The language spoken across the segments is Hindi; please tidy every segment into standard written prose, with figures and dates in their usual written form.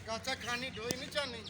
काचा खानी ढोई नहीं चाहनी।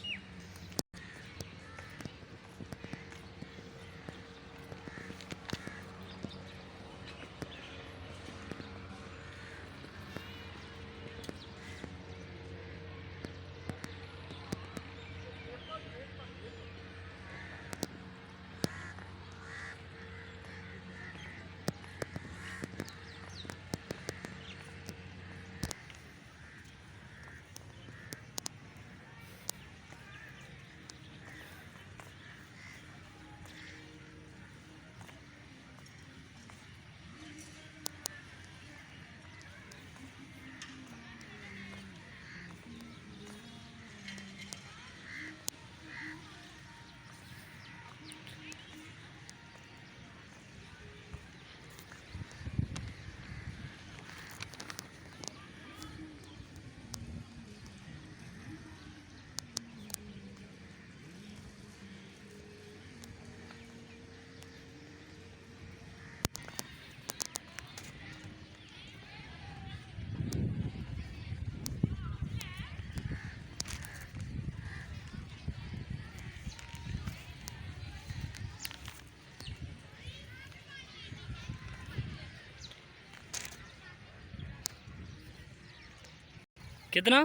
कितना?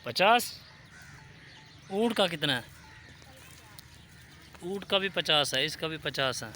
50। ऊँट का कितना है? ऊँट का भी 50 है, इसका भी 50 है।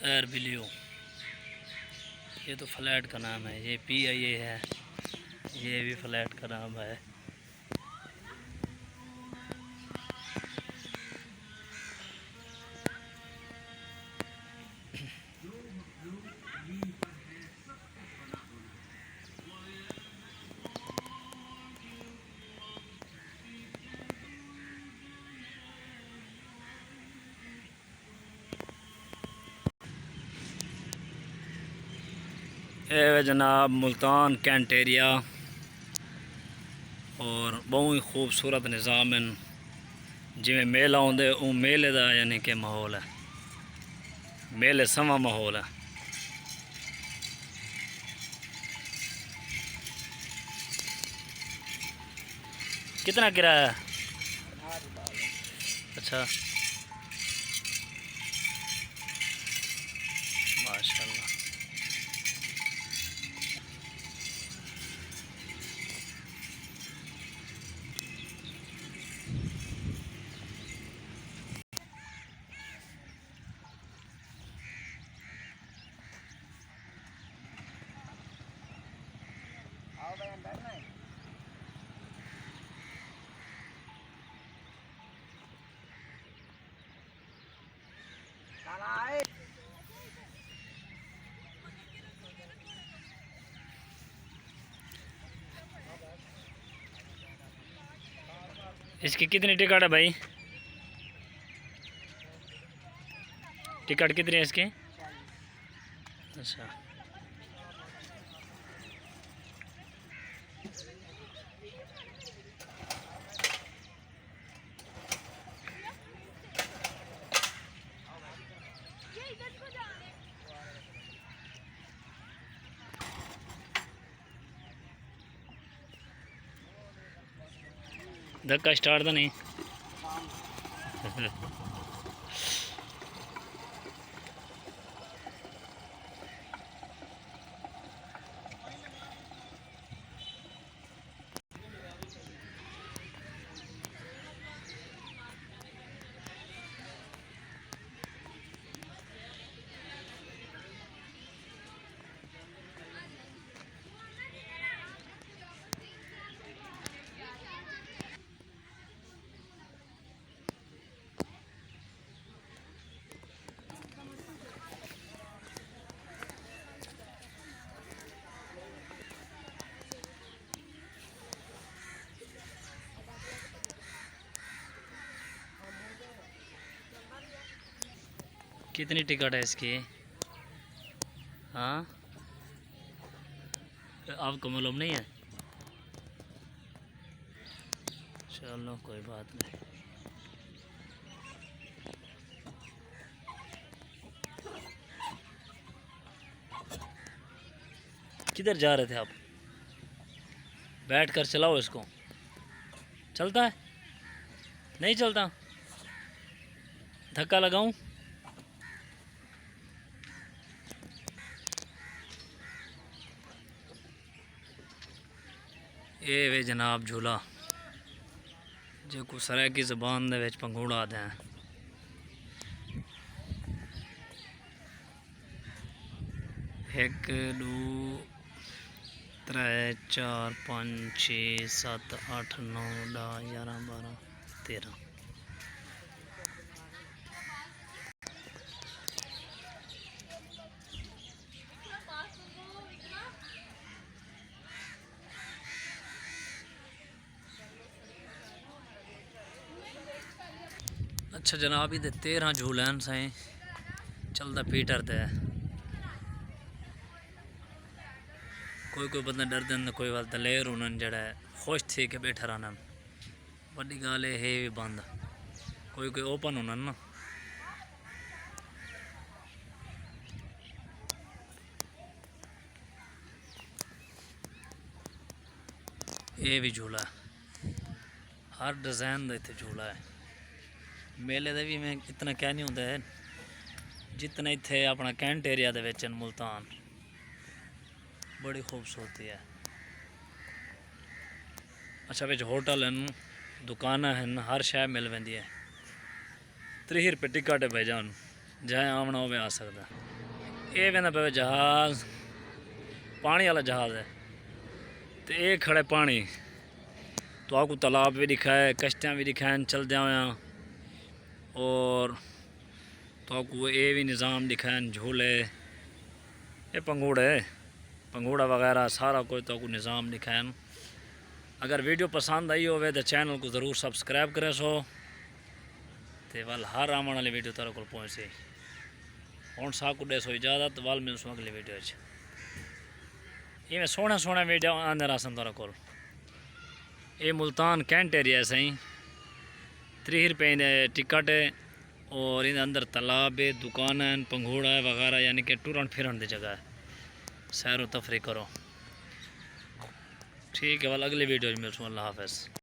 एयरबिलियो, ये तो फ्लैट का नाम है। ये PIA है, ये भी फ्लैट का नाम है। जनाब मुल्तान कैंट एरिया और बहुत ही खूबसूरत निज़ाम है। जिमें मेला आउंदे मेले का यानी कि माहौल है, मेले समा माहौल है। कितना किराया? अच्छा, माशाल्लाह। इसकी कितनी टिकट है भाई? टिकट कितनी है इसकी? अच्छा, धक्का स्टार्ट तो नहीं? कितनी टिकट है इसकी? हाँ, आपको मालूम नहीं है? चलो कोई बात नहीं। किधर जा रहे थे आप? बैठ कर चलाओ इसको। चलता है? नहीं चलता? धक्का लगाऊं? ये वे जनाब झूला जो को सराइकी ज़बान दे विच पंघूड़ा आते हैं। एक दो त्रै चार पाँच छे सत्त अठ 9 10 11 12 13। अच्छा जनाब, ये 13 झूले हैं साईं, चलता पीटर ते कोई बंदा डर दें, कोई वाल दलेर उन्होंने जड़ा खुश थी के बैठा रहना। बड़ी गाल है भी बंद, कोई ओपन होना ना। ये भी झूला है, हर डिज़ाइन का इतने झूला है। मेले का भी मैं इतना क्या नहीं होता है जितना इतने अपना कैंट एरिया दे विच मुल्तान, बड़ी खूबसूरती है। अच्छा, बिच होटल हैं, दुकान हैं, हर शय मिल वेंदी है। 30 रुपये टिकट है भाईजान, जहाँ आवना हो आ सकता। ये वेंदा पे जहाज़, पानी वाला जहाज़ है, तो ये खड़े पानी तो आपको तालाब भी दिखाए, कश्तियाँ भी दिखाएं चलदे हुए, और तो आपको ये भी निज़ाम दिखाएं झूले, ये पंघूड़ा वगैरह सारा कोई तो आपको निज़ाम दिखाएं। अगर वीडियो पसंद आई हो तो चैनल को ज़रूर सब्सक्राइब करें सो, तो वाल हर आने वाली वीडियो तेरे को पहुँचे। हूँ साकू दे सो इजाज़त, वाल मिलसूँ अगली वीडियो। ये सोहना वीडियो आंदे रासन तेरे को। ये मुल्तान कैंट एरिया है सही, 30 रुपये टिकट है, और इन अंदर तालाब है, दुकान है, पंघूड़ा है वगैरह, यानी कि टूरन फिरन की जगह है, सैर व तफरी करो। ठीक है, वाल अगली वीडियो में मिलूँ। अल्लाह हाफ़िज़।